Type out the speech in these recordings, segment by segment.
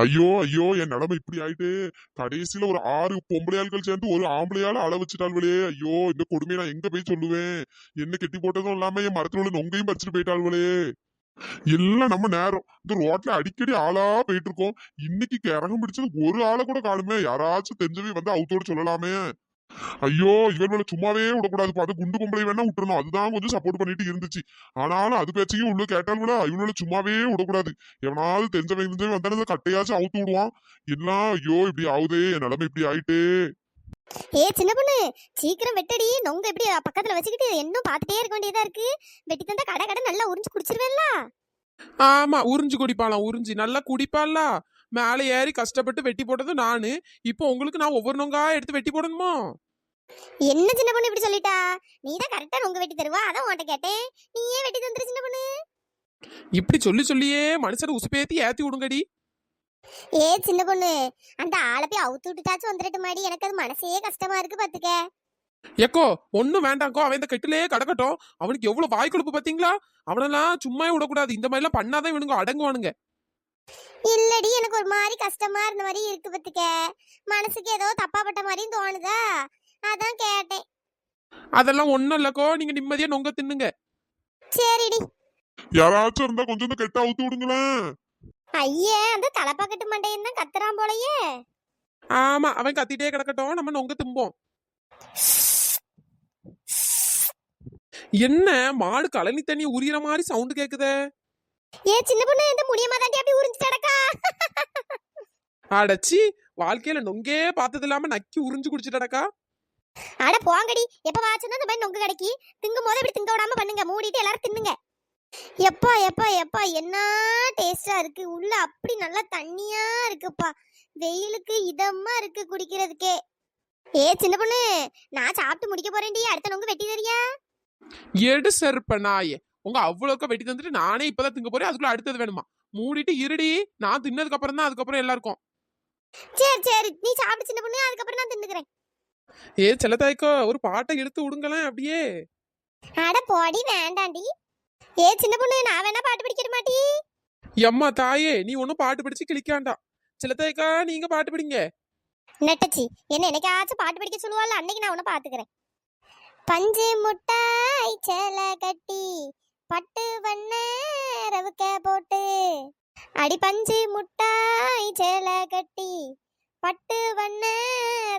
ஐயோ ஐயோ, என் நிலைமை இப்படி ஆயிட்டு. கடைசியில ஒரு 6 பொம்பளையாள்கள் சேர்ந்து ஒரு ஆம்பளையால அள வச்சுட்டாள்வளே. ஐயோ, இந்த கொடுமையை நான் எங்க போய் சொல்லுவேன்? என்ன கெட்டி போட்டதும் இல்லாம என் மரத்துல உள்ள நொங்கையும் பறிச்சுட்டு போயிட்டாள்வளே. எல்லாம் நம்ம நேரம் இந்த ரோட்ல அடிக்கடி ஆளா போயிட்டு இருக்கோம். இன்னைக்கு கரகம் பிடிச்சது ஒரு ஆளை கூட காணுமே. யாராச்சும் தெரிஞ்சவே வந்து அவுத்தோட சொல்லலாமே. ஐயோ, இவர்களை சும்மாவே விடக்கூடாது. பார்த்து குண்டு பொம்பளை வேணா விட்டுறணும், அதுதான் கொஞ்சம் சப்போர்ட் பண்ணிட்டு இருந்துச்சு. ஆனாலும் அது பேச்சையும் உள்ள கேட்டாலும் இவனோட சும்மாவே விடக்கூடாது. எவனாவது தெரிஞ்சவன் வந்தாலும் கட்டையாச்சும் அவுத்து விடுவான். எல்லாம் ஐயோ இப்படி ஆகுதே, என் நிலைமை இப்படி ஆயிட்டு. சின்ன பொண்ணு, சீக்கிரம் வெட்டடி. நொங்க எப்படி பக்கத்துல வச்சுக்கிட்டு இன்னும் பாத்துட்டே இருக்க வேண்டியதா இருக்கு. வெட்டி தந்தா கடை கடை நல்லா உறிஞ்சு குடிச்சிருவேன்ல. ஆமா, உறிஞ்சு குடிப்பாளாம். உறிஞ்சி நல்லா குடிப்பாள. மேலே ஏறி கஷ்டப்பட்டு வெட்டி போட்டது நானு. இப்போ உங்களுக்கு நான் ஒவ்வொரு நொங்கா எடுத்து வெட்டி போடணுமோ? என்ன சின்ன பொண்ணு இப்படி சொல்லிட்டா? நீதான் கரெக்டா நொங்க வெட்டி தருவா, அதான் உன்கிட்ட கேட்டேன். நீ ஏன் வெட்டி தந்துரு சின்ன பொண்ணு? இப்படி சொல்லியே மனுஷனை உசுப்பேத்தி ஏத்தி விடுங்கடி. சின்ன பொண்ணு, அந்த ஆளை போய் அவுத்து விட்டுட்டாச்சும் வந்துட்டு மாடி. எனக்கு அது மனசே கஷ்டமா இருக்கு பாத்துக்க. ஏக்கோ ஒன்னும் வேண்டாங்கோ, அவன் இந்த கட்டிலே கிடக்கட்டும். அவனுக்கு எவ்வளவு வாய் கொழுப்பு பாத்தீங்களா? அவனெல்லாம் சும்மா விடக்கூடாது. இந்த மாதிரி எல்லாம் பண்ணாதான் இவனுங்க அடங்குவானுங்க. இல்லடி, எனக்கு ஒரு மாதிரி கஷ்டமா இருந்த மாதிரி இருக்கு பத்துக்க. மனசுக்கு ஏதோ தப்பா பட்ட மாதிரியும் தோணுதா, அதான் கேட்டேன். அதெல்லாம் ஒண்ணும் இல்லக்கோ, நீங்க நிம்மதியா நொங்க தின்னுங்க. சரிடி. யாராச்சும் இருந்தா கொஞ்சம் கெட்ட அவுத்து விடுங்களேன். ஐயே, அந்த தலைப்பாக்கட்டு மண்டையன் தான் கத்துறான் போலயே. ஆமா, அவன் கத்திட்டே கிடக்கட்டும், நம்ம நொங்க திம்போம். என்ன மாடு கழனி தண்ணி உரியற மாதிரி சவுண்ட் கேக்குதே? சின்ன பொண்ணு, இந்த முடியமா தாண்டி அப்படி உறிஞ்சு கிடக்கா. அடச்சி, வாழ்க்கையில நொங்கே பார்த்தது இல்லாம நக்கி உறிஞ்சு குடிச்சுட்டடக்கா. அட போங்கடி, எப்ப வாச்சுன்னா இந்த மாதிரி நொங்கு கிடைக்கி. திங்கும் போது இப்படி திங்க விடாம பண்ணுங்க, மூடிட்டு எல்லாரும் தின்னுங்க. எப்பா எப்பா எப்பா, என்ன டேஸ்டா இருக்கு. உள்ள அப்படி நல்லா தண்ணியா இருக்குப்பா. வெயிலுக்கு இதமா இருக்கு குடிக்கிறதுக்கே. சின்ன பொண்ணு, நான் சாப்பிட்டு முடிக்க போறேன்டி. அடுத்த நொங்கு வெட்டி தரியா? எடு செருப்ப நாயே, உங்க அவ்வளோக்க வெட்டி தந்துட்டு நானே இப்பதான் திங்க போறேன். அதுக்குள்ள அடுத்தது வேணுமா? மூடிட்டு இருடி, நான் தின்னதுக்கு அப்புறம் தான் அதுக்கப்புறம் எல்லாருக்கும். சரி சரி, நீ சாப்பிட்டு சின்ன பொண்ணு, அதுக்கப்புறம் நான் தின்னுக்கிறேன். செல்லத்தாய்க்கோ ஒரு பாட்டை எடுத்து விடுங்களேன் அப்படியே. அட போடி, வேண்டாண்டி. சின்ன பொண்ணு, நான் வேணா பாட்டு படிக்கிற மாட்டி. எம்மா தாயே, நீ ஒன்னும் பாட்டு படிச்சு கிளிக்காண்டா. செல்லத்தாய்க்கா, நீங்க பாட்டு படிங்க. நெட்டச்சி, என்ன என்னைக்காச்சும் பாட்டு படிக்க சொல்லுவாள், அன்னைக்கு நான் உன்ன பாத்துக்கிறேன். பஞ்சு முட்டாய் சேலை கட்டி பட்டு வண்ண ரவுக்க போட்டு, அடி பஞ்சு முட்டாய் சேலை கட்டி பட்டு வண்ண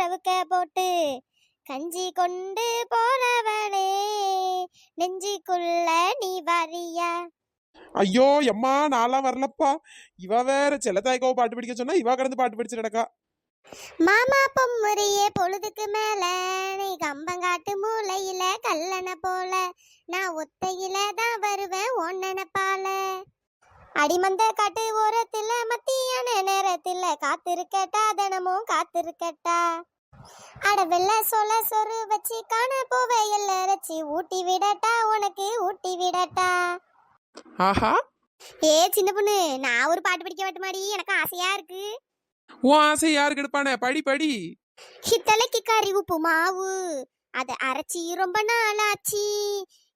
ரவுக்க போட்டு, கஞ்சி கொண்டு போறவளே நெஞ்சுக்குள்ள நீ வரியா? ஐயோ எம்மா, நான்லாம் வரலப்பா. இவ வேற செல்லத்தாய்க்காவை பாட்டு படிக்க சொன்னா இவ கடந்து பாட்டு படிச்சு நடக்கா. மாமா பொம்முறையே பொழுதுக்கு மேல நீ கம்பங்காட்டு மூலையில கல்லண போல, நான் ஒத்தையில தான் வருவேன் ஒன்னெனப்பால. அடிமந்த காட்டு ஓரத்துல மத்தியான நேரத்துல காத்திருக்கட்டா, தினமும் காத்திருக்கட்டா. அட வெள்ள சோல சொரு வச்சு காண போவே எல்லரச்சி, ஊட்டி விடட்டா உனக்கு ஊட்டி விடட்டா. ஆஹா, சின்ன பொண்ணு, நான் ஒரு பாட்டு படிக்க மாட்டேமாடி, எனக்கு ஆசையா இருக்கு. உன் ஆசை யாருக்கு எடுப்பானே? படி படி. ஹித்தலைக்கு கறி உப்பு மாவு அதை அரைச்சி ரொம்ப நாளாச்சு.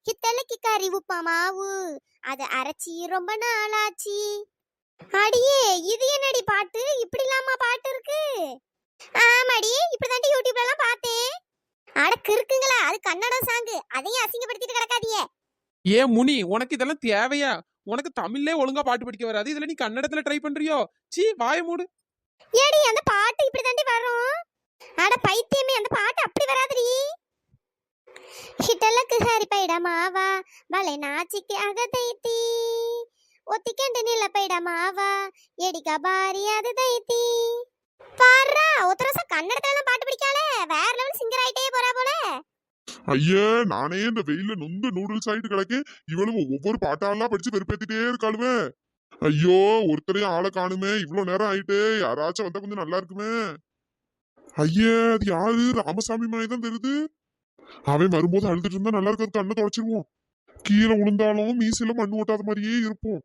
ஹித்தலைக்கு கறி உப்பு மாவு அதை அரைச்சி ரொம்ப நாளாச்சு. அடியே, இது என்னடி பாட்டு? இப்படி இல்லாம பாட்டு இருக்கு? ஆமாடி, இப்படிதாண்டி யூடியூப்ல எல்லாம் பார்த்தேன். அடக்கு இருக்குங்களா, அது கன்னடம் சாங்கு. அதையும் அசிங்கப்படுத்திட்டு கிடக்காதியே. ஏன் முனி, உனக்கு இதெல்லாம் தேவையா? உனக்கு தமிழ்லே ஒழுங்கா பாட்டு படிக்க வராது, இதுல நீ கன்னடத்துல ட்ரை பண்றியோ? சீ, வாய மூடு. ஏடி, அந்த பாட்டு இப்படி தாண்டி வரும். அட பைத்தியமே, அந்த பாட்டு அப்படி வராதுடி. ஹிட்டலக்கு ஹரி பைடமாவா வலை நாச்சிக்கு அகதைத்தி, ஒத்திக்கண்டு நில பைடமாவா எடிகா பாரி அது தைத்தி. பாரா, ஒத்தரசா கன்னடத்துல பாட்டு பிடிக்காளே, வேற லெவல் சிங்கர் ஆயிட்டே போறா போல. ஐயா, நானே இந்த வெயில நொந்து நூடுல்ஸ் ஆயிட்டு கிடக்கு. இவளும் ஒவ்வொரு பாட்டாலாம் படிச்சு வெறுப்பேத்திட்டே இருக்காளுவே. ஐயோ, ஒருத்தரையும் ஆளை காணுமே. இவ்வளவு நேரம் ஆயிட்டு, யாராச்சும் வந்தா கொஞ்சம் நல்லா இருக்குமே. ஐயா, அது யாரு? ராமசாமி மாதிரி தான் தெரியுது. அவன் வரும்போது அழுதுட்டு இருந்தா நல்லா இருக்காது, கண்ணை தொடச்சிருவோம். கீழே விழுந்தாலும் மீசில மண்ணு ஓட்டாத மாதிரியே இருப்போம்.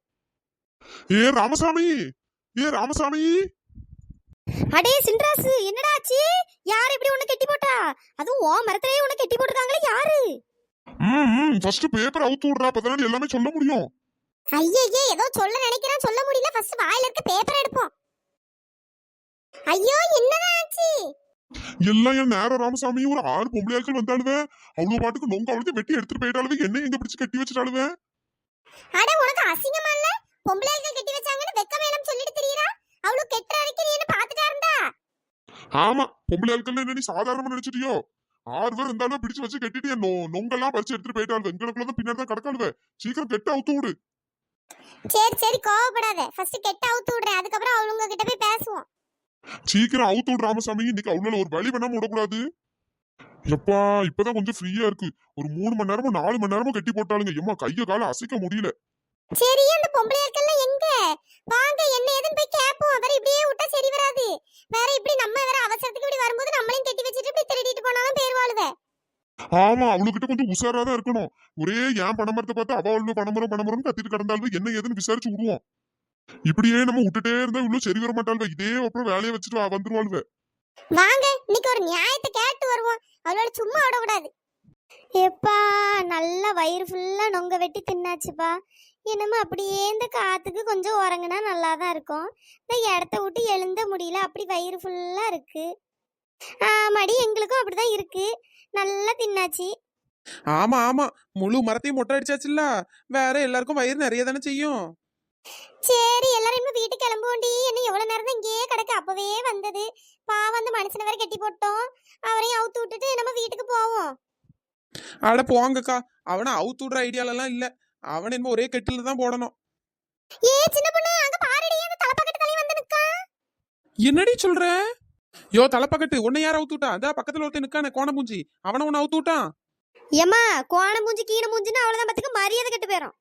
ராமசாமி, ராமசாமி. அடே சின்ராசு, என்னடா ஆச்சு? யார் இப்படி உன்னை கெட்டி போட்டா? அதுவும் ஓ மரத்திலேயே உன்னை கெட்டி போட்டுருக்காங்களே, யாரு? ஃபர்ஸ்ட் பேப்பர் அவுத்து விடுறா, அப்பதான் எல்லாமே சொல்ல முடியும். ஐயே, ஏதோ சொல்ல நினைக்கிறேன், சொல்ல முடியல. ஃபர்ஸ்ட் வாயில இருக்க பேப்பர் எடுப்போம். ஐயோ என்னதான் ஆச்சு? எல்லாம் என் நேரம் ராமசாமி. ஒரு 6 பொம்பளையாட்கள் வந்தாளுவே. அவ்வளவு பாட்டுக்கு நொங்க அவளுக்கு வெட்டி எடுத்துட்டு போயிட்டாளுவே. என்ன எங்க பிடிச்சு கட்டி வச்சுட்டாளுவே. அட உனக்கு அசிங்கமா இல்ல? பொம்பளைகள் கட்டி வச்சாங்கன்னு வெக்க வேணாம் சொல்லிட்டு தெரியறா. அவளு கெட்ட வரைக்கும் நீ என்ன பாத்துட்டா இருந்தா? ஆமா, பொம்பளையாட்கள் என்ன நீ சாதாரணமா நினைச்சிட்டியோ? 6 பேர் இருந்தாலும் பிடிச்சு வச்சு கட்டிட்டு என் நொங்கெல்லாம் பறிச்சு எடுத்துட்டு போயிட்டாளுவே. எங்களுக்குள்ளதான் பின்னாடி தான் கிடக்காளுவே. சீக்கிரம் கெட்ட அவுத்து விடு. சரி சரி கோவப்படாத. ஃபர்ஸ்ட் கெட்ட அவுத்து விடுறேன். அதுக்கப்புறம் அவளுங்க கிட்ட போய் பேசுவோம். சீக்கிரம் அவுத்து விடு ராமசாமி. இன்னைக்கு அவளால ஒரு வழி பண்ணாம விடக்கூடாது. எப்பா இப்பதான் கொஞ்சம் ஃப்ரீயா இருக்கு. ஒரு 3 மணி நேரமும் 4 மணி நேரமும் கட்டி போட்டாளுங்க. எம்மா கைய கால அசைக்க முடியல. சரி அந்த பொம்பளையாட்கள் எங்க? வாங்க என்ன ஏதுன்னு போய் கேப்போம். வேற இப்படியே விட்டா சரி வராது. வேற இப்படி நம்ம வேற அவசரத்துக்கு இப்படி வரும்போது நம்மளையும் கட்டி வச்சிட்டு இப்படி திருடிட்டு போனாலும் பேர்வாளுவே. ஆமா, அவளுக்கிட்ட கொஞ்சம் உஷாரா தான் இருக்கணும். ஒரே ஏன் பணமரத்தை பார்த்து அவள் பணமரம் கத்திட்டு கிடந்தாலும் என்ன ஏதுன்னு விசாரிச்சு விடுவோம். இப்படியே நம்ம விட்டுட்டே இருந்தா இவ்வளவு சரி வர மாட்டாள்வ. இதே அப்புறம் வேலையை வச்சுட்டு வந்துருவாள்வ. வாங்க இன்னைக்கு ஒரு நியாயத்தை கேட்டு வருவோம். அவளோட சும்மா விடக்கூடாது. எப்பா நல்ல வயிறு ஃபுல்லா நொங்க வெட்டி தின்னாச்சுப்பா. என்னமோ அப்படியே இந்த காத்துக்கு கொஞ்சம் உறங்குனா நல்லா தான் இருக்கும். இந்த இடத்த விட்டு எழுந்த முடியல. அப்படி வயிறு ஃபுல்லா இருக்கு. ஆமாடி எங்களுக்கும் அப்படிதான் இருக்கு. நல்லா தின்னாச்சு. ஆமா ஆமா, முழு மரத்தையும் மொட்டை அடிச்சாச்சுல்ல. வேற எல்லாருக்கும் வயிறு நிறைய தானே செய்யும். சரி எல்லாரும் வீட்டுக்கு கிளம்புவோண்டி. என்ன எவ்வளவு நேரம் தான் இங்கேயே கிடக்கு. அப்பவே வந்தது. பாவம் அந்த மனுஷனை வேற கட்டி போட்டோம். அவரையும் அவுத்து விட்டுட்டு நம்ம வீட்டுக்கு போவோம். அட போங்கக்கா, அவனை அவுத்து விடுற ஐடியால எல்லாம் இல்ல. அவன் என்ன ஒரே கட்டில தான் போடணும். ஏ சின்ன பொண்ணு அங்க பாருடி அந்த தலப்பக்கட்டு தலை வந்து நிக்கா. என்னடி சொல்ற? யோ தலைப்பக்கட்டு, உன்னை யார் அவுத்து விட்டா? அந்த பக்கத்துல ஒருத்தன் நிக்கானே கோண மூஞ்சி, அவனை உன்னை அவுத்து விட்டான். ஏமா கோண மூஞ்சி கீழ மூஞ்சின்னு அவ்வளவுதான் பத்துக்கு மரியாதை கெட்டு போயிரும்.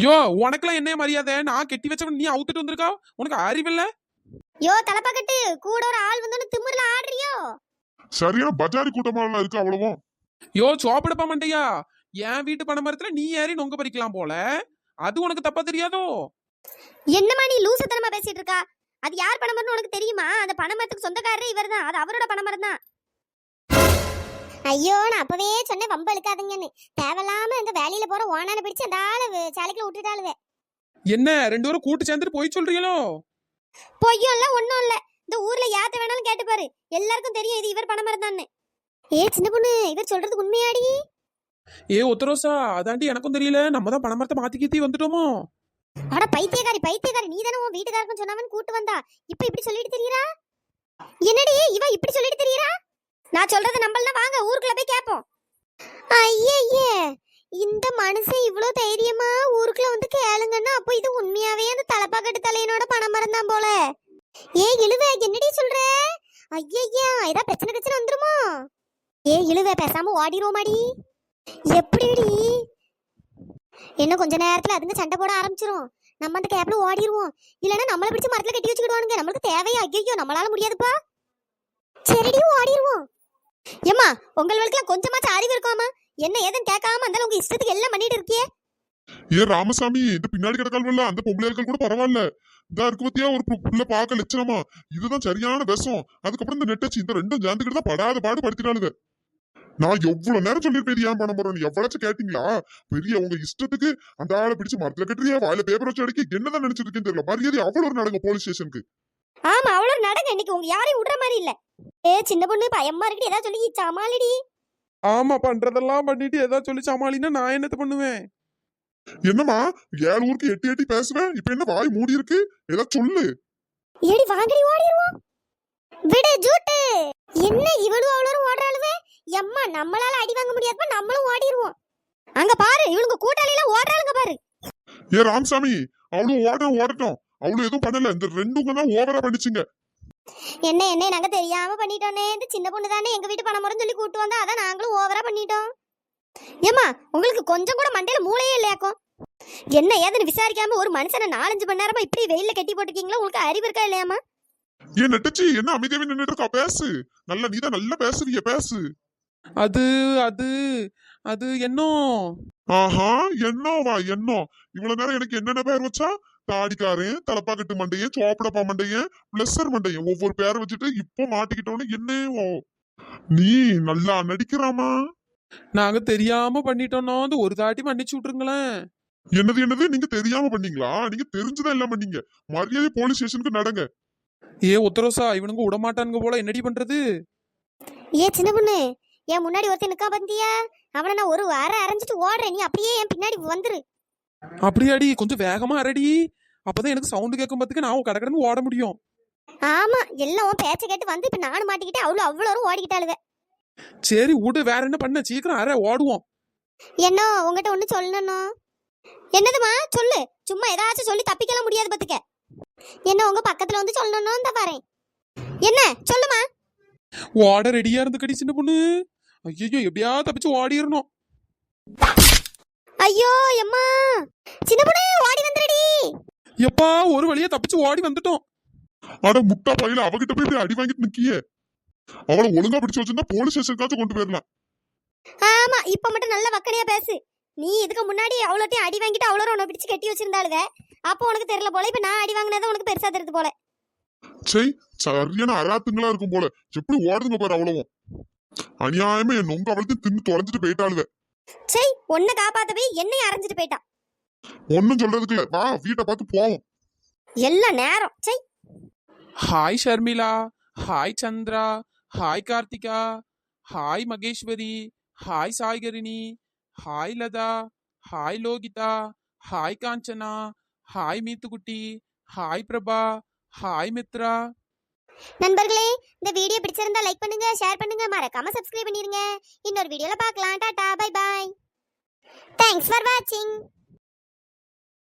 யோ உனக்கெல்லாம் என்ன மரியாதை? நான் கெட்டி வச்சவன் நீ அவுத்துட்டு வந்திருக்கா? உனக்கு அறிவில்ல? யோ தலப்பக்கட்டு கூட ஒரு ஆள் வந்தோன்னு திமிர்ல ஆடுறியோ? சரியான பஜாரி கூட்டமா இருக்கு அவ்வளவும். யோ சோப்பிடப்பா மண்டையா, என் வீட்டு பனை மரத்துல நீ ஏறி நொங்க பறிக்கலாம் போல. அது உனக்கு தப்பா தெரியாதோ? என்னமா நீ லூசுத்தனமா பேசிட்டு இருக்கா? அது யார் பணமரம்னு உனக்கு தெரியுமா? அந்த பணமரத்துக்கு சொந்தக்காரரே இவர்தான். அது அவரோட பணமரம் தான். ஐயோ நான் அப்பவே சொன்னேன் வம்பு இழுக்காதீங்கன்னு. தேவையில்லாம இந்த வேலையில போற ஓனான பிடிச்சு அந்த ஆளு சாலைக்குள்ள விட்டுட்டாளுவே. என்ன 2 பேரும் கூட்டு சேர்ந்துட்டு போய் சொல்றீங்களோ? பொய்யும் இல்ல ஒண்ணும் இல்ல. இந்த ஊர்ல யாத்த வேணாலும் கேட்டு பாரு. எல்லாருக்கும் தெரியும் இது இவர் பணமரம் தான். ஏ சின்ன பொண்ணு இவர் சொல்றது உண்மையாடி? ஏ ஒத்தரோசா, அதாண்டி எனக்கும் தெரியல. நம்ம தான் பனை மரத்தை மாத்தி கீத்தி வந்துட்டோமோ? அட பைத்தியக்காரி பைத்தியக்காரி, நீ தானே உன் வீட்டுக்காரக்கும் சொன்னவன் கூட்டு வந்தா. இப்ப இப்படி சொல்லிட்டு தெரியறா? என்னடி இவ இப்படி சொல்லிட்டு தெரியறா? நான் சொல்றத நம்பலனா வாங்க ஊருக்குள்ள போய் கேப்போம். ஐயே இந்த மனுஷன் இவ்வளவு தைரியமா ஊருக்குள்ள வந்து கேளுங்கன்னா அப்போ இது உண்மையாவே அந்த தலப்பாக்கட்டு தலையனோட பணமரம் தான் போல. ஏ இழுவ என்னடி சொல்ற? ஐயா ஏதா பிரச்சனை வந்துருமோ? ஏ இழுவ பேசாம ஓடிரோமாடி. எப்படிடி? என்ன கொஞ்ச நேரத்துல அதுங்க சண்டை போட ஆரம்பிச்சிரும். நம்ம அந்த கேப்ல ஓடிடுவோம். இல்லன்னா நம்மள பிடிச்சு மரத்துல கட்டி வச்சுக்கிடுவானுங்க. நம்மளுக்கு தேவையா? ஐயோ நம்மளால முடியாதுப்பா. சரிடி ஓடிடுவோம். ஏமா உங்களுக்கு கொஞ்சமாச்சும் அறிவு இருக்காமா? என்ன ஏதுன்னு கேட்காம அந்த உங்க இஷ்டத்துக்கு எல்லாம் பண்ணிட்டு இருக்கியே. ஏ ராமசாமி, இந்த பின்னாடி கிடக்கால்வல்ல அந்த பொம்பளையாட்கள் கூட பரவாயில்ல. இதா இருக்கு பத்தியா ஒரு புள்ள பார்க்க லட்சணமா. இதுதான் சரியான விஷம். அதுக்கப்புறம் இந்த நெட்டச்சி இந்த ரெண்டும் சேர்ந்துக்கிட்டு தான் படாத பாடு படுத்தினாலுங்க. நான் எவ்வளவு நேரம் சொல்லிருப்பேன் ஏன் பண்ண போறேன். எவ்வளவு கேட்டீங்களா? பெரிய உங்க இஷ்டத்துக்கு அந்த ஆளை பிடிச்சு மரத்துல கட்டுறியா, வாயில பேப்பர் வச்சு அடிக்க என்னதான் நினைச்சிட்டு இருக்கேன்னு தெரியல. மரியாதை அவ்வளவு நடங்க போலீஸ் ஸ்டேஷனுக்கு. ஆமா அவ்வளவு நடங்க. இன்னைக்கு உங்க யாரையும் விடுற மாதிரி இல்ல. ஏ சின்ன பொண்ணு பயமா இருக்கு. ஏதாவது சொல்லி சமாளிடி. ஆமா, பண்றதெல்லாம் பண்ணிட்டு ஏதாவது சொல்லி சமாளினா நான் என்னத்த பண்ணுவேன்? என்னம்மா 7 ஊருக்கு எட்டி எட்டி பேசுவேன். இப்ப என்ன வாய் மூடி இருக்கு? ஏதாவது சொல்லு. ஏடி வாங்கடி ஓடிடுவோம். விடு ஜூட்டு. என்ன இவளும் அவ்வளவு ஓடுறாளுவே. எம்மா நம்மளால அடி வாங்க முடியாதுப்பா. நம்மளும் ஓடிடுவோம். அங்க பாரு இவளுங்க கூட்டாளில ஓடுறாளுங்க பாரு. ஏ ராமசாமி, அவளும் ஓடட்டும். அவளும் எதுவும் பண்ணல. இந்த ரெண்டுங்க தான் ஓவரா பண்ணிச்சுங்க. என்ன நாங்க தெரியாம பண்ணிட்டோனே. இந்த சின்ன பொண்ணு தானே எங்க வீட்டு பணமரம் சொல்லி கூட்டு வந்தா. அதான் நாங்களும் ஓவரா பண்ணிட்டோம். ஏமா உங்களுக்கு கொஞ்சம் கூட மண்டையில மூளையே இல்லையாக்கும்? என்ன ஏதுன்னு விசாரிக்காம ஒரு மனுஷனை 4-5 மணி நேரமா இப்படி வெயில்ல கட்டி போட்டுக்கீங்களா? உங்களுக்கு அறிவு இருக்கா இல்லையாமா? ஏன் நெட்டச்சி என்ன அமைதியாவே நின்னுட்டு இருக்கா? பேசு. நீதான் நல்லா பேசுறிய, பேசு. அது அது அது என்ன? ஆஹா என்னவா என்ன? இவ்வளவு நேரம் எனக்கு என்னென்ன பேர் வச்சா? தாடிக்காரன், தலப்பாக்கட்டு மண்டையன், சோப்படப்பா மண்டையன், பிளஸர் மண்டையன், ஒவ்வொரு பேரை வச்சுட்டு இப்போ மாட்டிக்கிட்டோன்னு என்ன? நீ நல்லா நடிக்கிறாமா? நாங்க தெரியாம பண்ணிட்டோம்னா ஒரு தாட்டி மன்னிச்சு விட்டுருங்களேன். என்னது நீங்க தெரியாம பண்ணீங்களா? நீங்க தெரிஞ்சுதான் எல்லாம் பண்ணீங்க. மரியாதை போலீஸ் ஸ்டேஷனுக்கு நடங்க. ஏ உத்தரோசா இவனுங்க விட மாட்டானுங்க போல, என்னடி பண்றது? ஏ சின்ன பொண்ணு, என் முன்னாடி ஒருத்தன் நிக்கா பந்தியா, அவனை நான் ஒரு வாரம் அரைஞ்சிட்டு ஓடுறேன், நீ அப்படியே என் பின்னாடி வந்துரு. அப்படியாடி, கொஞ்சம் வேகமா அரடி, அப்பதான் எனக்கு சவுண்டு கேட்கும் பார்த்துக்க நான் கடகடன்னு ஓட முடியும். ஆமா, எல்லாம் உன் பேச்ச கேட்டு வந்து இப்ப நானும் மாட்டிக்கிட்டு அவ்வளோ ஓடிக்கிட்டாளுங்க. சரி விடு, வேற என்ன பண்ண, சீக்கிரம் அரை ஓடுவோம். என்ன உங்ககிட்ட ஒண்ணு சொல்லணும். என்னதுமா சொல்லு, சும்மா ஏதாச்சும் சொல்லி தப்பிக்கலாம் முடியாது பாத்துக்க. என்ன உங்க பக்கத்துல வந்து சொல்லணும் இந்த பாறேன். என்ன சொல்லுமா. ஓட ரெடியா இருந்துக்கடி சின்ன பொண்ணு. ஐயோ எப்படியா தப்பிச்சு ஓடிடணும். ஐயோ எம்மா, சின்ன பொண்ணு ஓடி வந்துடுடி. எப்பா ஒரு வழியா தப்பிச்சு ஓடி வந்துட்டோம். அட முட்டா பையில அவகிட்ட போய் இப்படி அடி வாங்கிட்டு நிக்கியே. அவளை ஒழுங்கா பிடிச்சு வச்சிருந்தா போலீஸ் ஸ்டேஷனுக்காச்சும் கொண்டு போயிடலாம். ஆமா, இப்ப மட்டும் நல்ல வக்கனையா பேசு. நீ இதுக்கு முன்னாடி அவ்வளோட்டையும் அடி வாங்கிட்டு அவ்வளோ உன்னை பிடிச்சு கட்டி வச்சிருந்தாளுக. அப்போ உனக்கு தெரியல போல, இப்ப நான் அடி வாங்கினதான் உனக்கு பெருசா தெரியுது போல. சரி, சரியான அராத்துங்களா இருக்கும் போல. எப்படி ஓடுதுங்க பாரு அவ்வளவும். அநியாயமா என் நொங்க அவளுக்கு தின்னு தொலைஞ்சிட்டு போயிட்டாளுங்க. சரி, உன்னை காப்பாத்த போய் என்னையும் அரைஞ்சிட்டு போயிட்டான். ஒன்னும் சொல்றதுக்கு இல்ல, வா வீட்டை பார்த்து போவோம். எல்லா நேரம் சரி. Hi Sharmila, hi Chandra, hi Karthika, hi Maheswari, hi Saikarini, hi Latha, hi Lokitha, hi Kanchana, hi Meethukutty, hi Prabha, hi Mithra. நண்பர்களே, இந்த வீடியோ பிடிச்சிருந்தா லைக் பண்ணுங்க, ஷேர் பண்ணுங்க, மறக்காம சப்ஸ்கிரைப் பண்ணிருங்க. இன்னொரு வீடியோல பார்க்கலாம். Tata, bye bye. Thanks for வாட்சிங்.